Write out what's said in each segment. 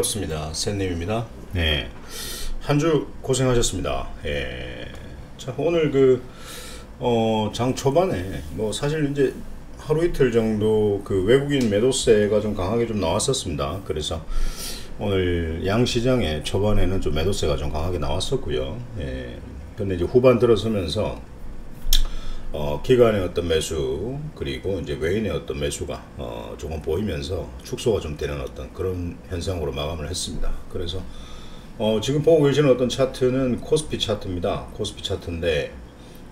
반갑습니다. 샌님입니다. 네, 한 주 고생하셨습니다. 자, 오늘 장 초반에 사실 이제 하루 이틀 정도 외국인 매도세가 좀 강하게 좀 나왔었습니다. 그래서 오늘 양시장에 초반에는 좀 매도세가 좀 강하게 나왔었고요. 근데 이제 후반 들어서면서 기관의 어떤 매수 그리고 이제 외인의 어떤 매수가 조금 보이면서 축소가 좀 되는 어떤 그런 현상으로 마감을 했습니다. 그래서 지금 보고 계시는 어떤 차트는 코스피 차트입니다. 코스피 차트인데,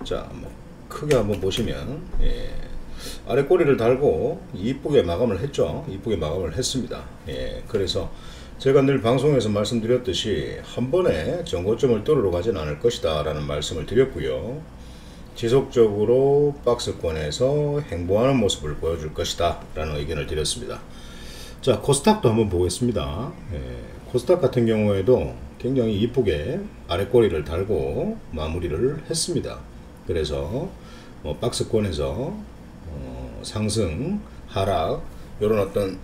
자, 크게 한번 보시면 아래 꼬리를 달고 이쁘게 마감을 했죠. 이쁘게 마감을 했습니다. 그래서 제가 늘 방송에서 말씀드렸듯이 한 번에 전고점을 뚫으러 가진 않을 것이다 라는 말씀을 드렸고요. 지속적으로 박스권에서 행보하는 모습을 보여줄 것이다 라는 의견을 드렸습니다. 자, 코스닥도 한번 보겠습니다. 코스닥 같은 경우에도 굉장히 이쁘게 아래 꼬리를 달고 마무리를 했습니다. 그래서 박스권에서 상승, 하락, 이런 어떤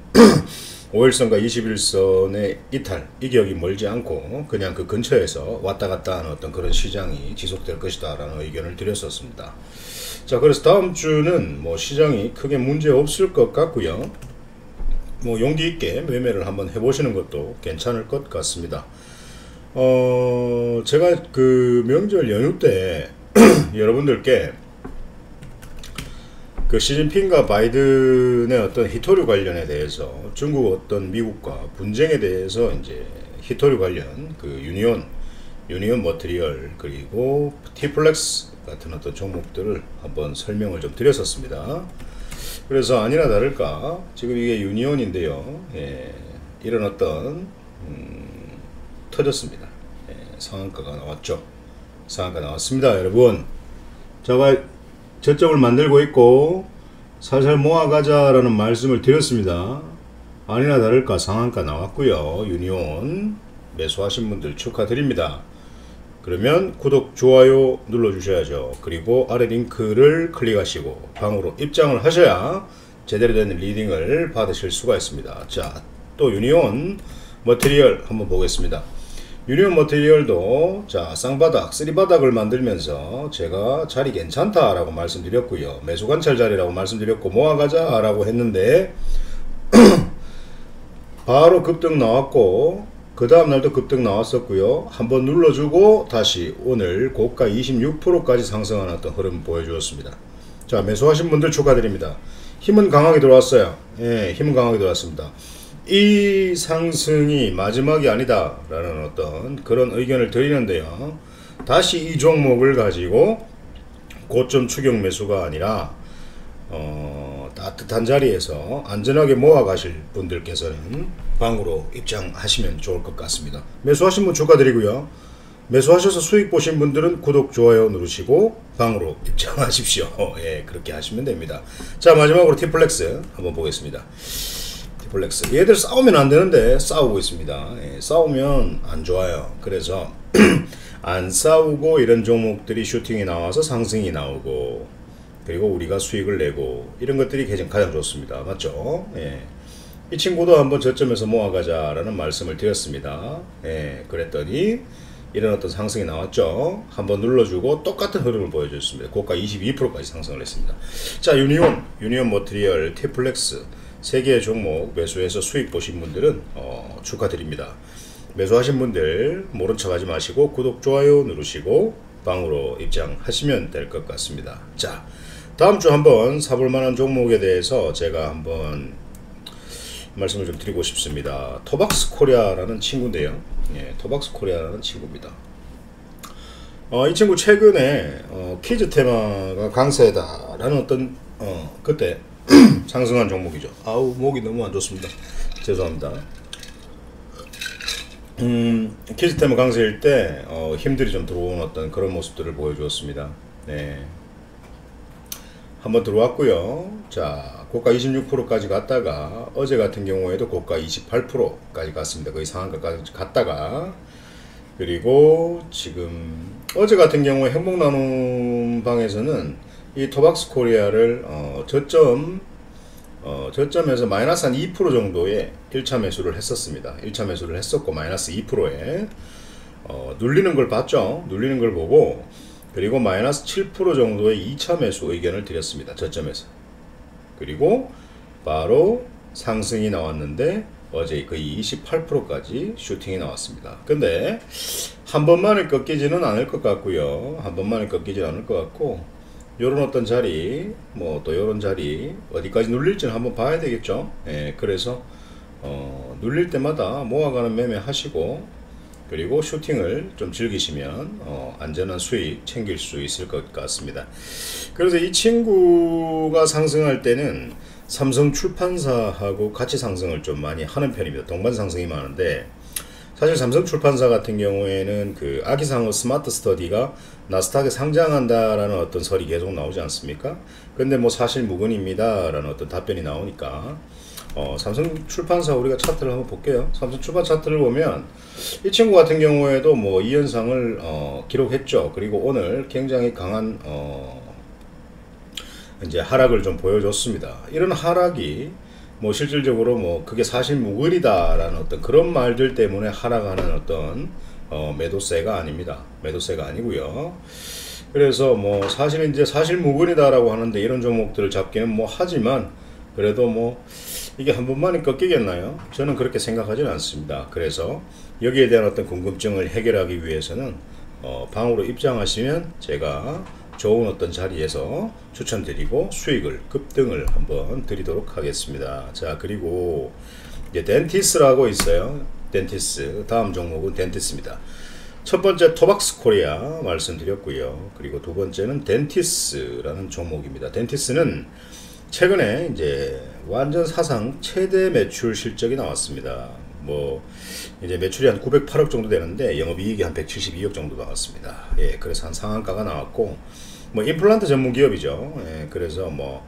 5일선과 21선의 이탈, 이격이 멀지 않고 그냥 그 근처에서 왔다 갔다 하는 어떤 그런 시장이 지속될 것이다 라는 의견을 드렸었습니다. 자, 그래서 다음 주는 시장이 크게 문제 없을 것 같고요. 용기 있게 매매를 한번 해보시는 것도 괜찮을 것 같습니다. 제가 명절 연휴 때 여러분들께 시진핑과 바이든의 어떤 히토류 관련에 대해서, 중국 어떤 미국과 분쟁에 대해서 이제 히토류 관련 유니온 머티리얼 그리고 티플렉스 같은 어떤 종목들을 한번 설명을 좀 드렸었습니다. 그래서 아니나 다를까 지금 이게 유니온인데요. 이런 어떤 터졌습니다. 상한가가 나왔죠. 상한가 나왔습니다, 여러분. 제가 저점을 만들고 있고 살살 모아가자 라는 말씀을 드렸습니다. 아니나 다를까 상한가 나왔고요. 유니온 매수하신 분들 축하드립니다. 그러면 구독, 좋아요 눌러주셔야죠. 그리고 아래 링크를 클릭하시고 방으로 입장을 하셔야 제대로 된 리딩을 받으실 수가 있습니다. 자, 또 유니온 머티리얼 한번 보겠습니다. 유니온 머티리얼도 자, 쌍바닥, 쓰리바닥을 만들면서 제가 자리 괜찮다 라고 말씀드렸고요. 매수 관찰 자리라고 말씀드렸고 모아가자 라고 했는데 바로 급등 나왔고 그 다음날도 급등 나왔었고요. 한번 눌러주고 다시 오늘 고가 26%까지 상승하는 어떤 흐름 보여주었습니다. 자, 매수하신 분들 축하드립니다. 힘은 강하게 들어왔어요. 힘은 강하게 들어왔습니다. 이 상승이 마지막이 아니다 라는 어떤 그런 의견을 드리는데요. 다시 이 종목을 가지고 고점 추격 매수가 아니라 따뜻한 자리에서 안전하게 모아 가실 분들께서는 방으로 입장하시면 좋을 것 같습니다. 매수하신 분 축하드리고요. 매수하셔서 수익 보신 분들은 구독, 좋아요 누르시고 방으로 입장하십시오. 그렇게 하시면 됩니다. 자, 마지막으로 티플렉스 한번 보겠습니다. 티플렉스, 얘들 싸우면 안 되는데 싸우고 있습니다. 싸우면 안 좋아요. 그래서 안 싸우고 이런 종목들이 슈팅이 나와서 상승이 나오고 그리고 우리가 수익을 내고 이런 것들이 가장 좋습니다. 맞죠? 이 친구도 한번 저점에서 모아가자 라는 말씀을 드렸습니다. 그랬더니 이런 어떤 상승이 나왔죠. 한번 눌러주고 똑같은 흐름을 보여줬습니다. 고가 22%까지 상승을 했습니다. 자, 유니온 머티리얼, 티플렉스 3개의 종목 매수해서 수익 보신 분들은 축하드립니다. 매수하신 분들 모른 척 하지 마시고 구독, 좋아요 누르시고 방으로 입장하시면 될 것 같습니다. 자, 다음주 한번 사볼 만한 종목에 대해서 제가 한번 말씀을 좀 드리고 싶습니다. 토박스 코리아라는 친구인데요. 토박스 코리아라는 친구입니다. 이 친구 최근에 키즈 테마가 강세다 라는 어떤 그때 상승한 종목이죠. 아우, 목이 너무 안 좋습니다. 죄송합니다. 키즈 테마 강세일 때 힘들이 좀 들어온 어떤 그런 모습들을 보여주었습니다. 한번 들어왔고요. 자, 고가 26%까지 갔다가 어제 같은 경우에도 고가 28%까지 갔습니다. 거의 상한가까지 갔다가, 그리고 지금 어제 같은 경우에 행복 나눔 방에서는 이 토박스 코리아를 저점 저점에서 마이너스 한 2% 정도의 1차 매수를 했었습니다. 1차 매수를 했었고 마이너스 2%에 눌리는 걸 봤죠. 눌리는 걸 보고 그리고 마이너스 7% 정도의 2차 매수 의견을 드렸습니다. 저점에서. 그리고 바로 상승이 나왔는데 어제 거의 28%까지 슈팅이 나왔습니다. 근데 한 번만에 꺾이지는 않을 것 같고요. 한 번만에 꺾이지는 않을 것 같고 요런 어떤 자리 뭐 또 요런 자리 어디까지 눌릴지는 한번 봐야 되겠죠. 예, 그래서 눌릴 때마다 모아가는 매매 하시고 그리고 슈팅을 좀 즐기시면 안전한 수익 챙길 수 있을 것 같습니다. 그래서 이 친구가 상승할 때는 삼성 출판사하고 같이 상승을 좀 많이 하는 편입니다. 동반 상승이 많은데 사실 삼성 출판사 같은 경우에는 그 아기상어 스마트 스터디가 나스닥에 상장한다라는 어떤 설이 계속 나오지 않습니까? 근데 뭐 사실 무근입니다 라는 어떤 답변이 나오니까 삼성 출판사 우리가 차트를 한번 볼게요. 삼성 출판 차트를 보면 이 친구 같은 경우에도 뭐 2연상을 기록했죠. 그리고 오늘 굉장히 강한 이제 하락을 좀 보여줬습니다. 이런 하락이 뭐 실질적으로 뭐 그게 사실 무근이다라는 어떤 그런 말들 때문에 하락하는 어떤 매도세가 아닙니다. 매도세가 아니고요. 그래서 뭐 사실 이제 사실 무근이다라고 하는데 이런 종목들을 잡기는 뭐 하지만 그래도 뭐 이게 한 번만에 꺾이겠나요? 저는 그렇게 생각하지는 않습니다. 그래서 여기에 대한 어떤 궁금증을 해결하기 위해서는 방으로 입장하시면 제가 좋은 어떤 자리에서 추천드리고 수익을 급등을 한번 드리도록 하겠습니다. 자, 그리고 이제 덴티스라고 있어요. 덴티스 다음 종목은 덴티스입니다. 첫 번째 토박스 코리아 말씀드렸고요. 그리고 두 번째는 덴티스라는 종목입니다. 덴티스는 최근에 이제 완전 사상 최대 매출 실적이 나왔습니다. 뭐 이제 매출이 한 908억 정도 되는데 영업이익이 한 172억 정도 나왔습니다. 예, 그래서 한 상한가가 나왔고 뭐 임플란트 전문 기업이죠. 예, 그래서 뭐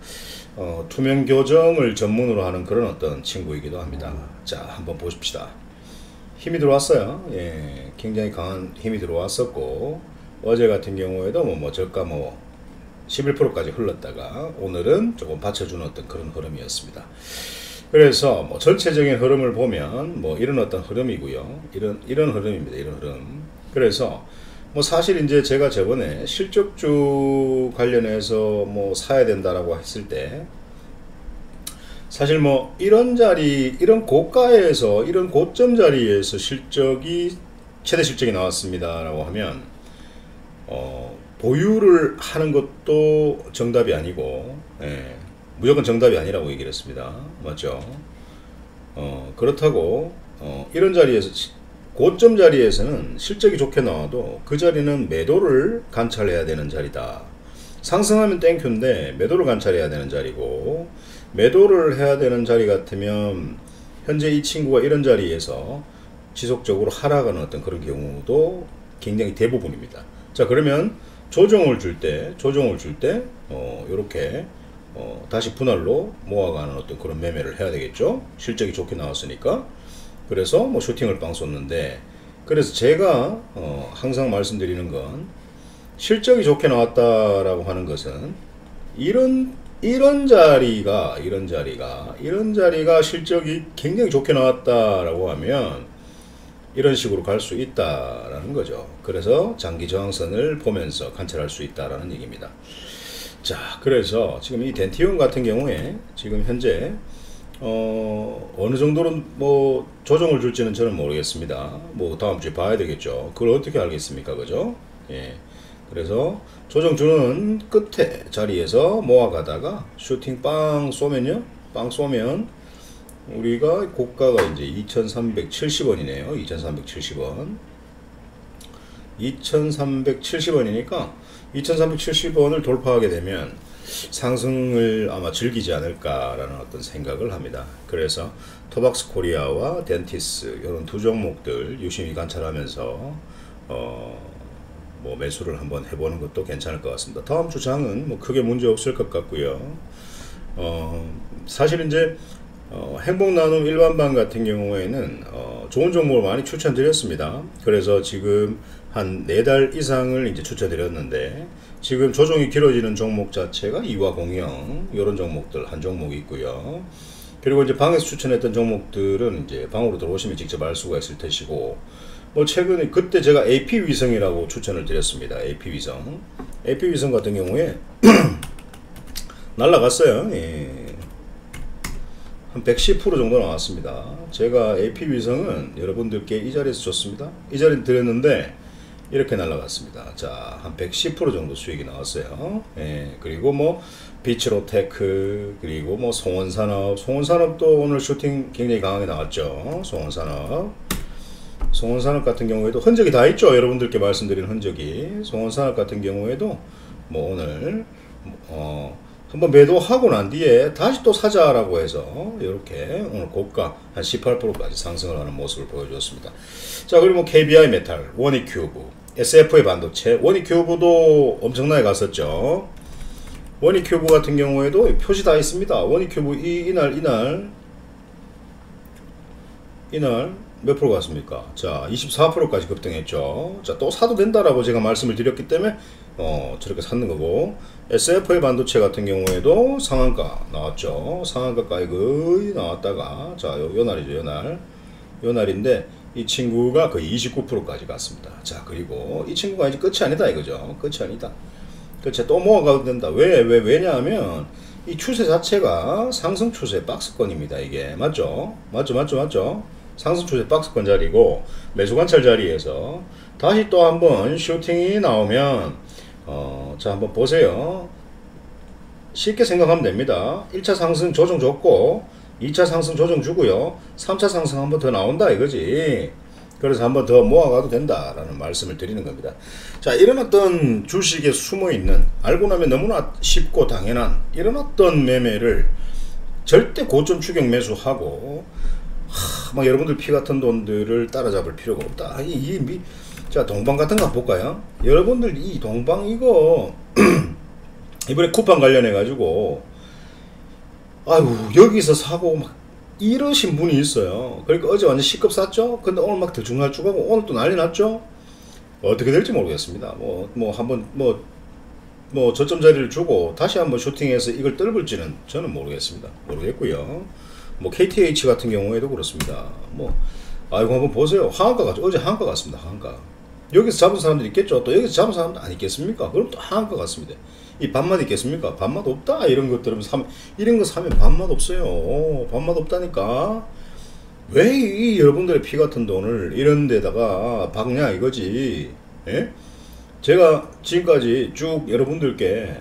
투명 교정을 전문으로 하는 그런 어떤 친구이기도 합니다. 자, 한번 보십시다. 힘이 들어왔어요. 예, 굉장히 강한 힘이 들어왔었고 어제 같은 경우에도 뭐 저가 뭐 11%까지 흘렀다가 오늘은 조금 받쳐주는 어떤 그런 흐름이었습니다. 그래서 뭐 전체적인 흐름을 보면 뭐 이런 어떤 흐름이고요. 이런 흐름입니다. 이런 흐름. 그래서 뭐 사실 이제 제가 저번에 실적주 관련해서 뭐 사야 된다라고 했을 때 사실 뭐 이런 자리, 이런 고가에서 이런 고점 자리에서 실적이 최대 실적이 나왔습니다라고 하면 보유를 하는 것도 정답이 아니고 예, 무조건 정답이 아니라고 얘기를 했습니다. 맞죠? 그렇다고 이런 자리에서 고점 자리에서는 실적이 좋게 나와도 그 자리는 매도를 관찰해야 되는 자리다. 상승하면 땡큐인데 매도를 관찰해야 되는 자리고 매도를 해야 되는 자리 같으면 현재 이 친구가 이런 자리에서 지속적으로 하락하는 어떤 그런 경우도 굉장히 대부분입니다. 자, 그러면 조정을 줄 때 요렇게 다시 분할로 모아가는 어떤 그런 매매를 해야 되겠죠. 실적이 좋게 나왔으니까. 그래서 뭐 슈팅을 빵 쏟는데 그래서 제가 항상 말씀드리는 건 실적이 좋게 나왔다라고 하는 것은 이런 자리가 실적이 굉장히 좋게 나왔다라고 하면 이런 식으로 갈 수 있다라는 거죠. 그래서 장기 저항선을 보면서 관찰할 수 있다라는 얘기입니다. 자, 그래서 지금 이 덴티온 같은 경우에 지금 현재 어느 정도로 뭐 조정을 줄지는 저는 모르겠습니다. 뭐 다음 주에 봐야 되겠죠. 그걸 어떻게 알겠습니까, 그죠? 예. 그래서 조정 주는 끝에 자리에서 모아가다가 슈팅 빵 쏘면요, 빵 쏘면 우리가 고가가 이제 2,370원이네요. 2,370원. 2,370원이니까 2,370원을 돌파하게 되면 상승을 아마 즐기지 않을까라는 어떤 생각을 합니다. 그래서 토박스 코리아와 덴티스 이런 두 종목들 유심히 관찰하면서 뭐 매수를 한번 해보는 것도 괜찮을 것 같습니다. 다음 주 장은 뭐 크게 문제 없을 것 같고요. 사실 이제 행복나눔 일반반 같은 경우에는 좋은 종목을 많이 추천드렸습니다. 그래서 지금 한 4달 이상을 이제 추천드렸는데 지금 조정이 길어지는 종목 자체가 이화공영 이런 종목들 한 종목이 있고요. 그리고 이제 방에서 추천했던 종목들은 이제 방으로 들어오시면 직접 알 수가 있을 테시고, 뭐 최근에 그때 제가 AP위성이라고 추천을 드렸습니다. AP위성 같은 경우에 날라갔어요. 예. 한 110% 정도 나왔습니다. 제가 AP위성은 여러분들께 이 자리에서 줬습니다. 이 자리에 드렸는데 이렇게 날라갔습니다. 자, 한 110% 정도 수익이 나왔어요. 예. 그리고 뭐 비츠로테크, 그리고 뭐 송원산업도 오늘 슈팅 굉장히 강하게 나왔죠. 송원산업 같은 경우에도 흔적이 다 있죠. 여러분들께 말씀드린 흔적이. 송원산업 같은 경우에도 뭐 오늘 한번 매도하고 난 뒤에 다시 또 사자라고 해서 이렇게 오늘 고가 한 18%까지 상승을 하는 모습을 보여주었습니다. 자, 그리고 뭐 KBI 메탈, 원익큐브, SFA 반도체, 원익큐브도 엄청나게 갔었죠. 원익큐브 같은 경우에도 표시 다 있습니다. 원익큐브 이날 몇 프로 갔습니까? 자, 24%까지 급등했죠. 자, 또 사도 된다라고 제가 말씀을 드렸기 때문에 저렇게 샀는 거고, SFA 반도체 같은 경우에도 상한가 나왔죠. 상한가까지 거의 나왔다가, 자, 요 날이죠. 요 날인데 이 친구가 거의 29%까지 갔습니다. 자, 그리고 이 친구가 이제 끝이 아니다 이거죠. 끝이 아니다. 그렇죠. 또 모아가도 된다. 왜냐하면 이 추세 자체가 상승 추세 박스권입니다. 이게 맞죠? 상승 추세 박스권 자리고 매수 관찰 자리에서 다시 또 한번 슈팅이 나오면 자, 한번 보세요. 쉽게 생각하면 됩니다. 1차 상승 조정 줬고 2차 상승 조정 주고요. 3차 상승 한번 더 나온다 이거지. 그래서 한번 더 모아가도 된다라는 말씀을 드리는 겁니다. 자, 이런 어떤 주식에 숨어있는, 알고 나면 너무나 쉽고 당연한 이런 어떤 매매를 절대 고점 추격 매수하고 막 여러분들 피 같은 돈들을 따라잡을 필요가 없다. 자, 동방 같은 거 볼까요? 여러분들 이 동방 이거 이번에 쿠팡 관련해 가지고 아이고 여기서 사고 막 이러신 분이 있어요. 그러니까 어제 완전 C급 샀죠? 근데 오늘 막 들쭉날쭉하고 오늘 또 난리 났죠? 어떻게 될지 모르겠습니다. 한번 저점 자리를 주고 다시 한번 슈팅해서 이걸 뚫을지는 저는 모르겠고요. 뭐 KTH 같은 경우에도 그렇습니다. 아이고 한번 보세요. 어제 하한가 같습니다. 하한가. 여기서 잡은 사람들 있겠죠? 또 여기서 잡은 사람들 안 있겠습니까? 그럼 또 하한가 같습니다. 이 밥맛 있겠습니까? 밥맛 없다. 이런 것들은 이런 거 사면 밥맛 없어요. 밥맛 없다니까. 왜 이 여러분들의 피 같은 돈을 이런 데다가 박냐 이거지. 예? 제가 지금까지 쭉 여러분들께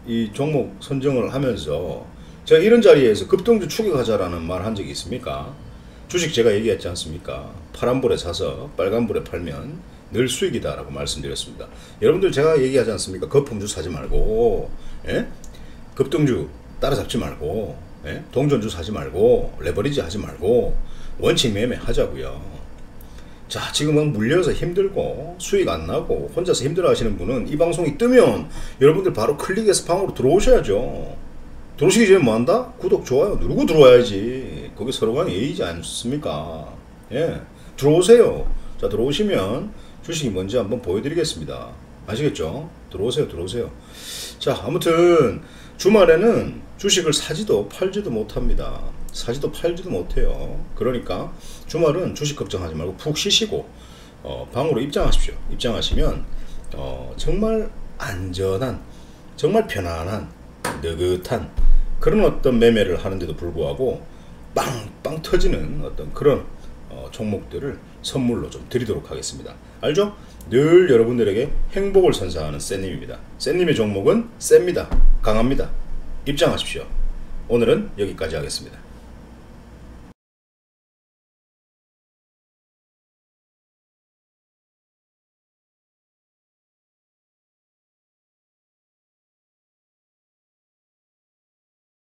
이 종목 선정을 하면서 제가 이런 자리에서 급등주 추격하자라는 말 한 적이 있습니까? 주식 제가 얘기했지 않습니까? 파란불에 사서 빨간불에 팔면 늘 수익이다 라고 말씀드렸습니다. 여러분들 제가 얘기하지 않습니까? 거품주 사지 말고, 예? 급등주 따라잡지 말고, 예? 동전주 사지 말고, 레버리지 하지 말고 원칙 매매 하자고요. 자, 지금 막 물려서 힘들고 수익 안 나고 혼자서 힘들어 하시는 분은 이 방송이 뜨면 여러분들 바로 클릭해서 방으로 들어오셔야죠. 들어오시기 전에 뭐 한다? 구독, 좋아요 누르고 들어와야지. 거기 서로 간에 예의지 않습니까? 예, 들어오세요. 자, 들어오시면 주식이 뭔지 한번 보여드리겠습니다. 아시겠죠? 들어오세요. 자, 아무튼 주말에는 주식을 사지도 팔지도 못합니다. 사지도 팔지도 못해요. 그러니까 주말은 주식 걱정하지 말고 푹 쉬시고 방으로 입장하십시오. 입장하시면 정말 안전한, 정말 편안한, 느긋한 그런 어떤 매매를 하는데도 불구하고 빵빵 터지는 어떤 그런 종목들을 선물로 좀 드리도록 하겠습니다. 알죠? 늘 여러분들에게 행복을 선사하는 쌤님입니다. 쌤님의 종목은 셉니다. 강합니다. 입장하십시오. 오늘은 여기까지 하겠습니다.